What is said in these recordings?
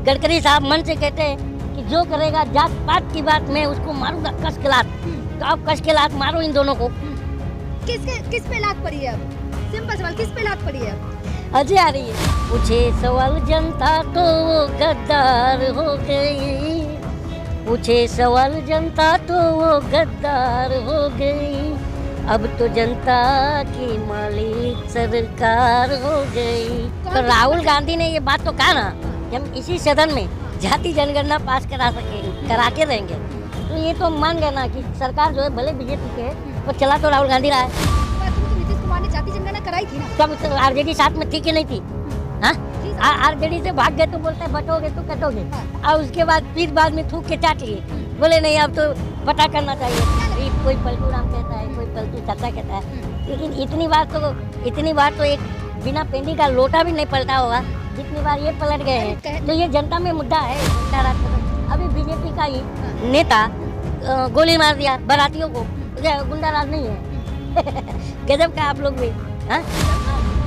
गडकरी साहब मन से कहते हैं कि जो करेगा जात पात की बात मैं उसको मारूंगा कस के लात। तो आप कस के लात मारो इन दोनों को। किस पे लात पड़ी है अब? सिंपल सवाल, किस पे लात पड़ी है अब? अजय आ रही है। पूछे सवाल जनता तो वो गद्दार हो गई, पूछे सवाल जनता तो वो गद्दार हो गई, अब तो जनता की मालिक सरकार हो गई। तो राहुल गांधी ने ये बात तो कहा ना कि हम इसी सदन में जाति जनगणना पास करा के रहेंगे। तो ये तो मान गए ना कि सरकार जो है भले बीजेपी के है पर चला तो राहुल गांधी रहा है। नीतीश कुमार ने जाति जनगणना कराई थी ना, तब आरजेडी साथ में थी कि नहीं थी? हाँ, आरजेडी से भाग गए तो बोलते हैं बटोगे तो कटोगे। और उसके बाद फिर बाद में थूक के चाट लिए, बोले नहीं अब तो पता करना चाहिए। कोई पलटू राम कहता है, कोई पलटू चाचा कहता है, लेकिन इतनी बार तो एक बिना पेंडी का लोटा भी नहीं पलटा होगा जितनी बार ये पलट गए हैं। तो ये जनता में मुद्दा है। अभी बीजेपी का ही नेता गोली मार दिया बारातियों को, गुंडा राज नहीं है? गजब का आप लोग भी। हाँ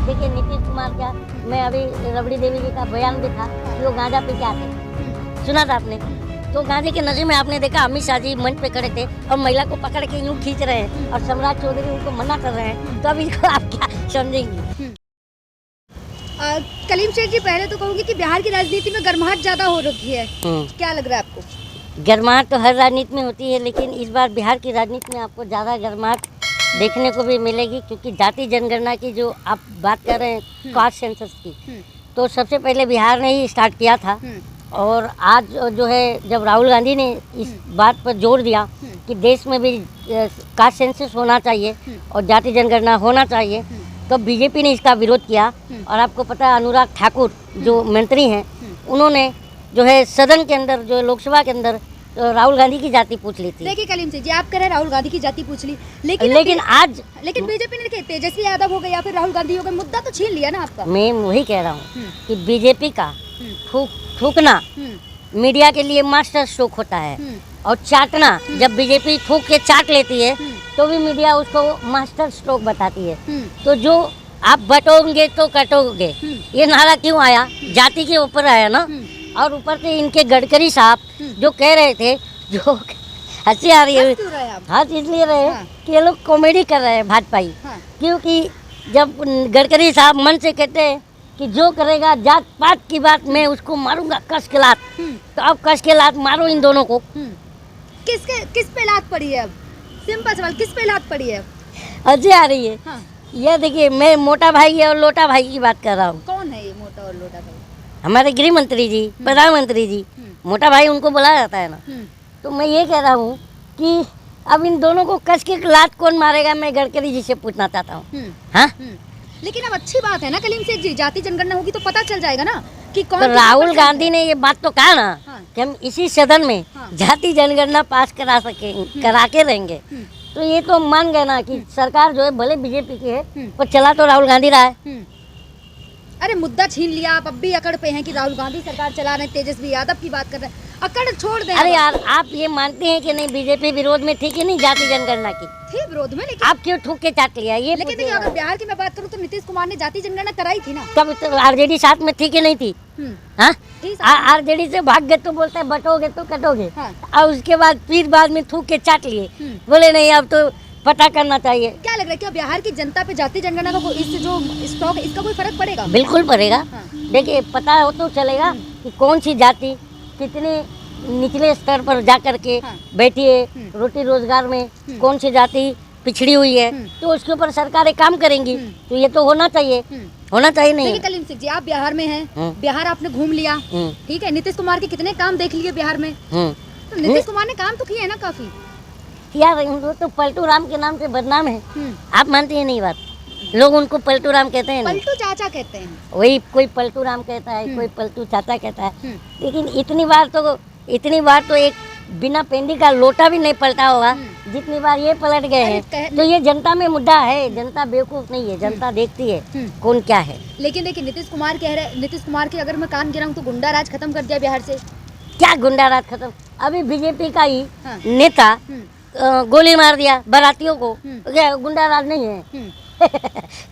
देखिए नीतीश कुमार क्या, मैं अभी रबड़ी देवी जी का बयान भी था कि वो गांजा पी के आते, सुना था आपने? तो गांजे के नशे में आपने देखा अमित शाह जी मंच पे खड़े थे और महिला को पकड़ के यूं खींच रहे हैं और सम्राट चौधरी उनको मना कर रहे हैं। तो अब इसको आप क्या समझेंगी? कलीम शेख जी, पहले तो कहूँगी कि बिहार की राजनीति में गर्माहट ज्यादा हो रखी है, क्या लग रहा है आपको? गर्माहट तो हर राजनीति में होती है, लेकिन इस बार बिहार की राजनीति में आपको ज़्यादा गर्माहट देखने को भी मिलेगी, क्योंकि जाति जनगणना की जो आप बात कर रहे हैं कास्ट सेंसस की, तो सबसे पहले बिहार ने ही स्टार्ट किया था। और आज जो है जब राहुल गांधी ने इस बात पर जोर दिया कि देश में भी कास्ट सेंसस होना चाहिए और जाति जनगणना होना चाहिए, तो बीजेपी ने इसका विरोध किया। और आपको पता है अनुराग ठाकुर जो मंत्री हैं, उन्होंने जो है सदन के अंदर जो लोकसभा के अंदर राहुल गांधी की जाति पूछ ली थी। देखिए कलीम सिंह जी, आप कह रहे हैं राहुल गांधी की जाति पूछ ली, लेकिन बीजेपी ने देखिए तेजस्वी यादव हो गए या फिर राहुल गांधी हो गए, मुद्दा तो छीन लिया ना आपका। मैं वही कह रहा हूँ कि बीजेपी का थूकना मीडिया के लिए मास्टर स्ट्रोक होता है, और चाटना जब बीजेपी थूक के चाट लेती है तो भी मीडिया उसको मास्टर स्ट्रोक बताती है। तो जो आप बटोगे तो कटोगे ये नारा क्यों आया? जाति के ऊपर आया ना। और ऊपर से इनके गडकरी साहब जो कह रहे थे, जो हंसी आ रही है, हंस इसलिए रहे कि ये लोग कॉमेडी कर रहे हैं भाजपाई। क्योंकि जब गडकरी साहब मन से कहते हैं कि जो करेगा जात पात की बात मैं उसको मारूंगा कस के लात। तो अब कस के लात मारो इन दोनों को। किस पे लात पड़ी है अब? सिंपल सवाल, किस पे लात पड़ी है अब? हंसी आ रही है। ये देखिए मैं मोटा भाई और लोटा भाई की बात कर रहा हूँ। कौन है ये मोटा और लोटा भाई? हमारे गृह मंत्री जी, प्रधानमंत्री जी, मोटा भाई उनको बुलाया जाता है ना। तो मैं ये कह रहा हूँ कि अब इन दोनों को कस के लात कौन मारेगा, मैं गडकरी जी से पूछना चाहता हूँ। हाँ लेकिन अब अच्छी बात है ना कलीम शेख जी, जाति जनगणना होगी तो पता चल जाएगा ना कि कौन। तो राहुल गांधी ने ये बात तो कहा ना कि हम इसी सदन में जाति जनगणना पास करा के रहेंगे। तो ये तो मान गए ना कि सरकार जो है भले बीजेपी की है पर चला तो राहुल गांधी रहा है। अरे मुद्दा छीन लिया, आप अब भी अकड़ पे हैं कि राहुल गांधी सरकार चला रहे हैं, तेजस्वी यादव की बात कर रहे हैं, अकड़ छोड़ दें। अरे यार आप ये मानते हैं कि नहीं बीजेपी विरोध में थी कि नहीं जाति जनगणना की? थी विरोध में, लेकिन आप क्यों ठोक के चाट लिया ये? लेकिन देखिए अगर बिहार की मैं बात करूं तो नीतीश कुमार ने जाति जनगणना कराई थी ना। तब तो आरजेडी साथ में थी कि नहीं थी? हाँ, आरजेडी से भाग गए तो बोलते हैं बटोगे तो कटोगे। और उसके बाद फिर बाद में थूक के चाट लिए, बोले नहीं अब तो पता करना चाहिए। क्या लग रहा है क्या बिहार की जनता पे जाति जनगणना का इस जो स्टॉक इसका कोई फर्क पड़ेगा? बिल्कुल पड़ेगा। देखिए पता हो तो चलेगा कि कौन सी जाति कितने निचले स्तर पर जा करके बैठी है, रोटी रोजगार में कौन सी जाति पिछड़ी हुई है, तो उसके ऊपर सरकारें काम करेंगी। तो ये तो होना चाहिए नहीं। देखिए कलीम सिंह जी, आप बिहार में हैं, बिहार आपने घूम लिया, ठीक है, नीतीश कुमार के कितने काम देख लिए बिहार में, तो नीतीश कुमार ने काम तो किए है ना काफी। यार वो तो पलटू राम के नाम से बदनाम है, आप मानते हैं नहीं बात? लोग उनको पलटू राम कहते हैं, पलटू चाचा कहते हैं। वही कोई पलटू राम कहता है, कोई पलटू चाचा कहता है। लेकिन इतनी बार तो एक बिना पेंडी का लोटा भी नहीं पलटा होगा जितनी बार ये पलट गए हैं। तो ये जनता में मुद्दा है, जनता बेवकूफ नहीं है, जनता देखती है कौन क्या है। लेकिन देखिए नीतीश कुमार कह रहे, नीतीश कुमार के अगर मैं कान गिराऊं तो गुंडा राज खत्म कर दिया बिहार से। क्या गुंडा राज खत्म? अभी बीजेपी का ही नेता गोली मार दिया बारातियों को, क्या गुंडा राज नहीं है?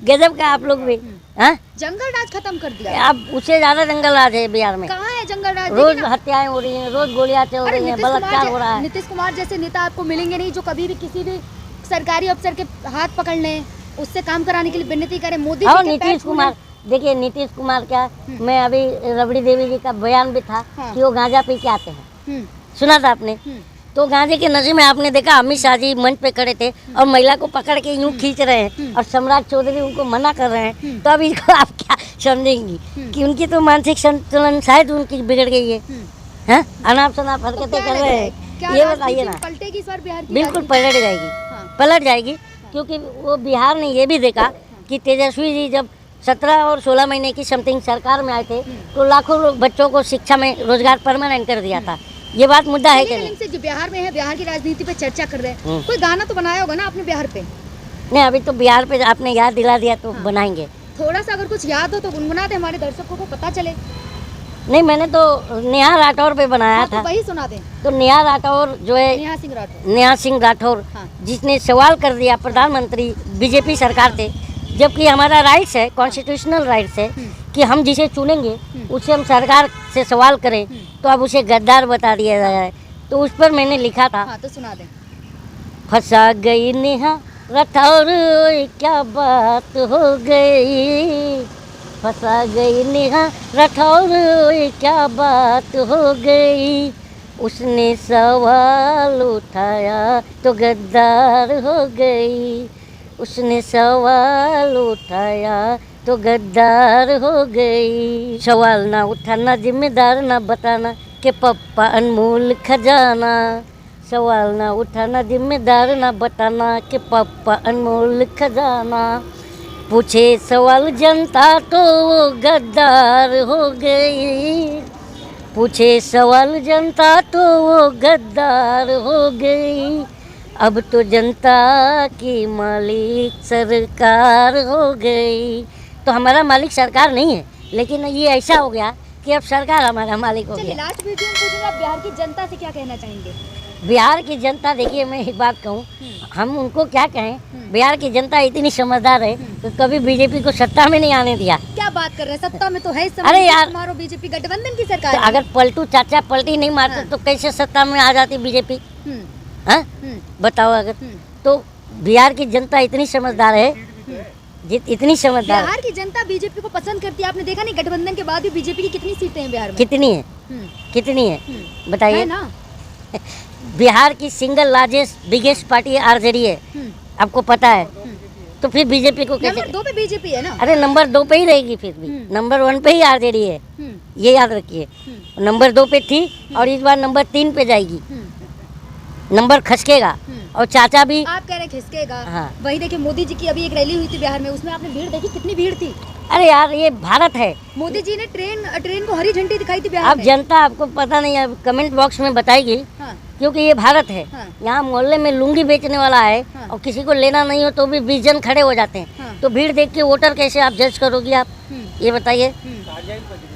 गजब का आप लोग भी। हाँ, जंगल राज खत्म कर दिया। अब उससे ज्यादा जंगल राज है बिहार में। कहाँ है जंगल राज? रोज देखिए ना, हत्याएं हो रही हैं, रोज गोलियां चल अरे रही हैं, बलात्कार हो रहा है। नीतीश कुमार जैसे नेता आपको मिलेंगे नहीं जो कभी भी किसी भी सरकारी अफसर के हाथ पकड़ लें, उससे काम कराने के लिए विनती करें। मोदी और जी के पैर नीतीश कुमार, देखिए नीतीश कुमार क्या, मैं अभी रबड़ी देवी जी का बयान भी था हाँ। कि वो गांजा पी के आते हैं, हम्म, सुना था आपने? हम्म, तो गांजे के नशे में आपने देखा अमित शाह जी मंच पे खड़े थे और महिला को पकड़ के यूं खींच रहे हैं और सम्राट चौधरी उनको मना कर रहे हैं। तो अब इसको आप क्या समझेंगी कि उनकी तो मानसिक संतुलन शायद उनकी बिगड़ गई है, हैं? अनाप शनाप हरकतें कर रहे हैं, ये बताइए ना। पलटेगी इस बार बिहार की बिल्कुल राजनीति? पलट जाएगी, हाँ। पलट जाएगी, क्योंकि वो बिहार ने ये भी देखा कि तेजस्वी जी जब 17 और 16 महीने की समथिंग सरकार में आए थे तो लाखों बच्चों को शिक्षा में रोजगार परमानेंट कर दिया था। ये बात मुद्दा है कि चलिए, नहीं? कलीम से जो बिहार में है, बिहार की राजनीति पे चर्चा कर रहे हैं, कोई गाना तो बनाया होगा ना आपने बिहार पे? नहीं, अभी तो बिहार पे आपने याद दिला दिया तो बनाएंगे। थोड़ा सा अगर कुछ याद हो तो गुनगुना दे, हमारे दर्शकों को पता चले। नहीं, मैंने तो नेहा राठौर पे बनाया हाँ, तो था। वही सुना दें। तो नेहा राठौर जो है, नेहा सिंह राठौर। नेहा सिंह राठौर, हाँ। जिसने सवाल कर दिया प्रधानमंत्री बीजेपी सरकार से, जबकि हमारा राइट्स है, कॉन्स्टिट्यूशनल राइट्स है कि हम जिसे चुनेंगे उससे हम सरकार से सवाल करें, तो अब उसे गद्दार बता दिया जाए। तो उस पर मैंने लिखा था, हाँ, तो सुना दें। फंसा गई नेहा राठौर, ओए क्या बात हो गई, फंसा गई नेहा राठौर, ओए क्या बात हो गई, उसने सवाल उठाया तो गद्दार हो गई, उसने सवाल उठाया तो गद्दार हो गई। सवाल ना उठाना, जिम्मेदार ना बताना कि पप्पा अनमोल खजाना, सवाल ना उठाना, जिम्मेदार ना बताना कि पप्पा अनमोल खजाना, पूछे सवाल जनता तो वो गद्दार हो गई, पूछे सवाल जनता तो वो गद्दार हो गई, अब तो जनता की मालिक सरकार हो गई। तो हमारा मालिक सरकार नहीं है, लेकिन ये ऐसा हो गया कि अब सरकार हमारा मालिक हो चलिए, गया। लास्ट वीडियो में पूछूंगा, आप बिहार की जनता से क्या कहना चाहेंगे? बिहार की जनता, देखिए मैं एक बात कहूँ, हम उनको क्या कहें, बिहार की जनता इतनी समझदार है तो कभी बीजेपी को सत्ता में नहीं आने दिया। क्या बात कर रहे हैं, सत्ता में तो है इस समय अरे यार, कुमार और बीजेपी गठबंधन की तो सरकार है। अगर पलटू चाचा पलटी नहीं मारते हाँ। तो कैसे सत्ता में आ जाती बीजेपी? हम्म, हाँ, हम्म, बताओ। अगर हम्म। तो बिहार की जनता इतनी समझदार है, इतनी समझदार बिहार की जनता बीजेपी को पसंद करती है। आपने देखा नहीं, गठबंधन के बाद भी बीजेपी की कितनी सीटें हैं बिहार में? कितनी है, हम्म, कितनी है है बताइए? ना? बिहार की single largest biggest party RJD है, हम्म, आपको पता है। तो फिर बीजेपी को नंबर कैसे? 2 पे बीजेपी है ना? अरे नंबर 2 पे ही रहेगी, फिर भी नंबर 1 पे ही आरजेडी है, हम्म, ये याद रखिए। नंबर 2 पे थी और इस बार नंबर 3 पे जाएगी, नंबर खसकेगा। और चाचा भी, आप कह रहे खिसकेगा। हाँ। वही देखिए, मोदी जी की अभी एक रैली हुई थी बिहार में, उसमें आपने भीड़ देखी, कितनी भीड़ थी? अरे यार ये भारत है। मोदी जी ने ट्रेन को हरी झंडी दिखाई थी बिहार अब में। जनता आपको पता नहीं है, कमेंट बॉक्स में बताएगी, हाँ, क्योंकि ये भारत है। हाँ। यहाँ मोहल्ले में लुंगी बेचने वाला है हाँ। और किसी को लेना नहीं हो तो भी 20 जन खड़े हो जाते हैं। हाँ। तो भीड़ देख के वोटर कैसे आप जज करोगी आप, ये बताइए?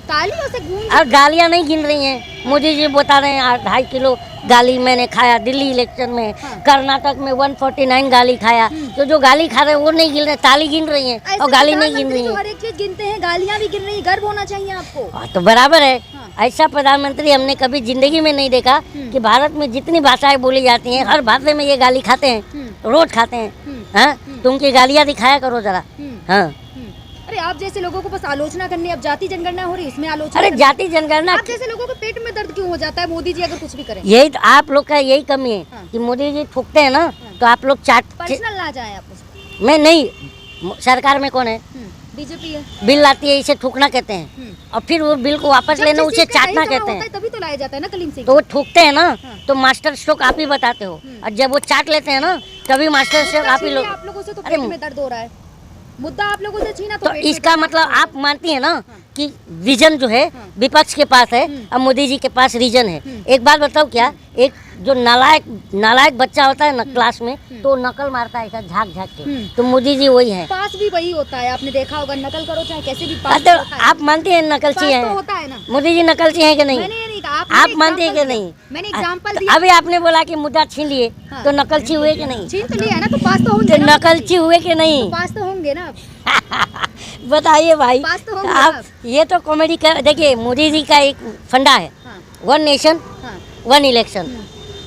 तालियों से गूंज। और गालियाँ नहीं गिन रही हैं, मोदी जी बता रहे हैं 2.5 किलो गाली मैंने खाया दिल्ली इलेक्शन में, कर्नाटक में 149 गाली खाया। तो जो गाली खा रहे हैं वो नहीं गिन रहे, ताली गिन रही हैं ऐसे और गाली नहीं गिन प्रधानमंत्री रही जो हैं। हर एक चीज गिनते हैं, गालियां भी गिन रही हैं, गर्व होना चाहिए आपको। तो बराबर है। हाँ। ऐसा प्रधानमंत्री हमने कभी जिंदगी में नहीं देखा कि भारत में जितनी भाषाएं बोली जाती हैं हर भाषा में ये गाली खाते हैं, रोज खाते हैं। हाँ, तो उनकी गालियाँ दिखाया करो जरा। हाँ, अरे आप जैसे लोगों को बस आलोचना करनी है। अब जाति जनगणना हो रही है, इसमें आलोचना अरे करनी। जाति जनगणना, आप जैसे लोगों को पेट में दर्द क्यों हो जाता है मोदी जी अगर कुछ भी करें? यही तो आप लोग का यही कमी है हाँ। कि मोदी जी थूकते हैं ना तो आप लोग चाट। पर्सनल ना जाए आप उसको। मैं नहीं, सरकार में कौन है? बीजेपी है। बिल लाती है, इसे थूकना कहते हैं, और फिर वो बिल को वापस जब लेना जिस उसे चीज का चाटना सही जगह कहते होता हैं। है तभी तो लाया जाता है ना कलीम सिंह। तो वो थूकते हैं ना, तो मास्टर स्ट्रोक आप ही बताते हो, और जब वो चाट लेते हैं ना तभी मास्टर स्ट्रोक आप ही लोग। आप लोगों से तो अरे पेट में दर्द हो रहा है, मुद्दा आप लोगों से छीना तो तो पेट में इसका दर्द। मतलब आप मानती है ना कि विजन जो है विपक्ष के पास है और मोदी जी के पास रीजन है। एक बात बताओ, क्या एक जो नालायक बच्चा होता है ना क्लास में, तो नकल मारता है ऐसा झाँक झाँक के, तो मोदी जी वही है। पास भी वही होता है, आपने देखा होगा, नकल करो चाहे कैसे भी पास तो होता है। आप मानती हैं नकलची पास है? तो होता है ना। मोदी जी नकलची हैं कि नहीं? मैंने ये नहीं कहा, आप आप मानते हैं कि नहीं? मैंने एग्जांपल दिया। अभी आपने बोला कि मुद्दा छीन लिए, हाँ। तो नकलची हुए कि नहीं? छीन तो लिया है ना, तो पास तो होंगे तो ना। नकलची हुए कि नहीं? पास तो होंगे ना। बताइए भाई। पास तो होंगे आप आप। ये तो कॉमेडी का देखिए, मोदी जी का एक फंडा है, हाँ, 1 नेशन हाँ, 1 इलेक्शन।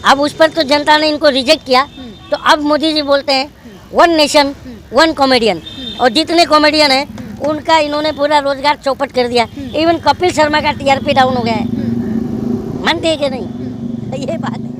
अब उस पर तो जनता ने इनको रिजेक्ट किया, तो अब मोदी जी बोलते हैं 1 नेशन 1 कॉमेडियन, और जितने कॉमेडियन हैं उनका इन्होंने पूरा रोजगार चौपट कर दिया। इवन कपिल शर्मा का टीआरपी डाउन हो गया है। मानते हैं कि नहीं? ये बात है।